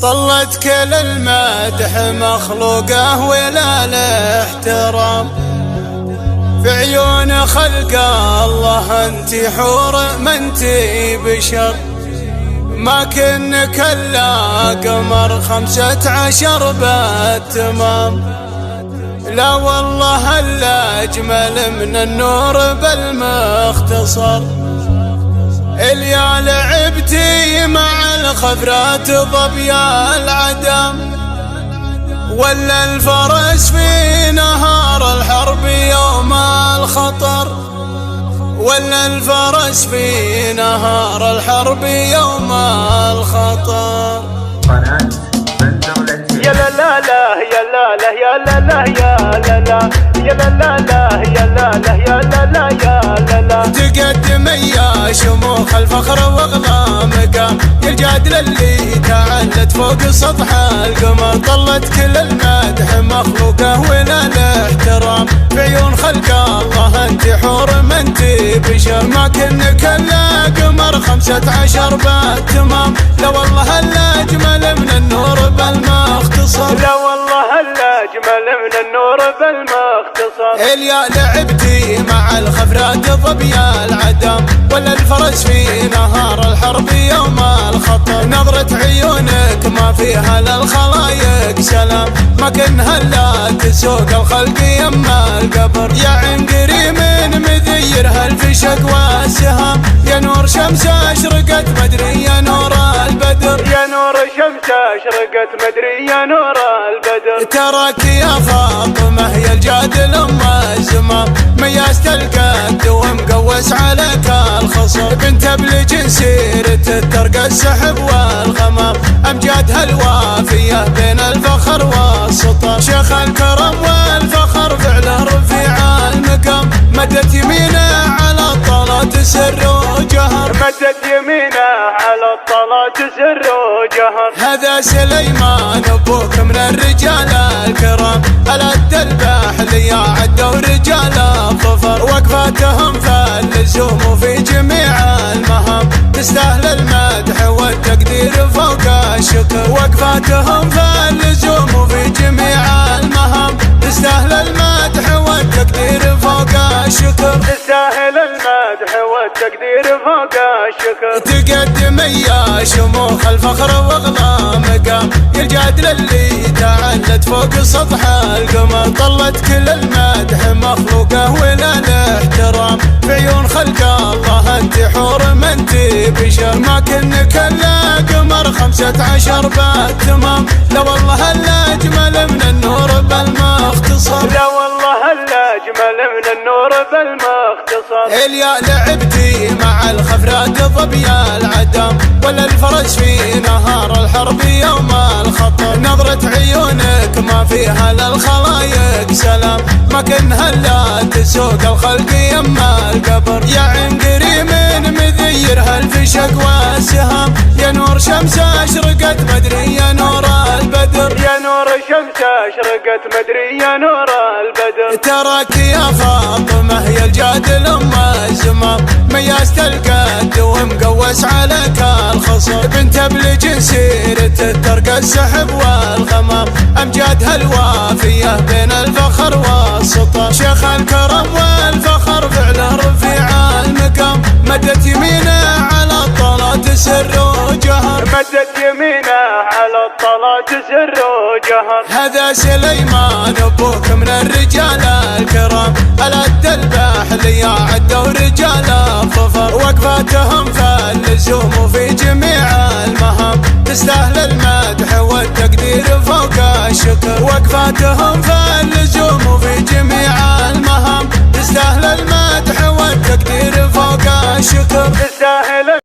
طلت كل المدح مخلوقه ولا الاحترام في عيون خلق الله. انت حور ما انت بشر، ما كنك الا قمر 15 بالتمام. لا والله الا اجمل من النور بالمختصر. اليا لعبتي مع الخفرات ظبيا العدم، ولا الفرس في نهار الحرب يوم الخطر، ولا الفرس في نهار الحرب يوم الخطر. يا لا لا لا يا لا لا يا لا لا يا لا لا يا لا لا لا يا لا لا يا لا لا يا لا لا. تقدم يا شموخ الفخر واغلى مقام، يا الجادل اللي تعلت فوق سطح القمر. طلت كل المدح مخلوقه ولا الاحترام في عيون خلق الله. انت حور ما انت بشر، ما كنك الا قمر 15 بالتمام. لا والله الا اجمل من النور بالمختصر. لا والله الا اجمل من النور بالمختصر. اليا لعبتي مع الخفرات ظبيا العدم، ولا الفرس في نهار الحرب يوم الخطر. نظرة عيونك ما فيها للخلايق سلام، ما كنها الا تسوق الخلق يما القبر. يا عنقري من مذيرها الفشق والسهام، يا نور شمس اشرقت مدري يا نور البدر. يا نور شمس اشرقت مدري يا نور البدر. تراك يا فاطمة يا الجادل ام الزمام، ميزت القد ومقوس عليك الخصر. بنت بلج سيرة ترقى السحب والغمام، امجادها الوافية بين الفخر والسطر. شيخ الكرم والفخر فعله رفيع المقام، مدت يمينه على الطلات سر وجهر. مدت يمينه على الطلات سر وجهر. هذا سليمان ابوك من الرجال الكرام، الأد الباحلي عدوا رجال الظفر. وقفاتهم في اللزوم وفي جميع المهام، تستاهل المدح والتقدير فوق الشكر. وقفاتهم في اللزوم وفي جميع المهام، تستاهل المدح والتقدير فوق الشكر. تستاهل المدح والتقدير فوق الشكر. تقدم يا شموخ الفخر واغلى مقام، يا الجادل اللي تعلت فوق سطح القمر. طلت كل المدح مخلوقه ولا الاحترام في عيون خلق الله. انت حور ما انت بشر، ما كنك الا قمر 15 بالتمام. لا والله الا اجمل من النور بالمختصر. لا والله الا اجمل من النور بالمختصر. اليا لعبتي مع الخفرات ظبيا العدم، ولا الفرس في نهار الحرب يوم الخطر. نظرة عيونك ما فيها للخلايق سلام، ما كنها الا تسوق الخلق يما القبر. يا عنقري من مذيرها الفشق والسهام، يا نور شمس اشرقت مدري يا نور البدر. يا نور شمس اشرقت مدري يا نور البدر. تراك يا فاطمة يا الجادل ام الزمام، ميزت القد ومقوس عليك الخصر. بنت بلج سيرة ترقى السحب والغمام، امجادها الوافية بين الفخر والسطر. شيخ الكرم والفخر فعله رفيع المقام، مدت يمينه على الطلات سر وجهر. مدت يمينه على الطلات سر وجهر. هذا سليمان ابوك من الرجال الكرام، الأد الباحلي عدوا رجال الظفر. وقفاتهم في اللزوم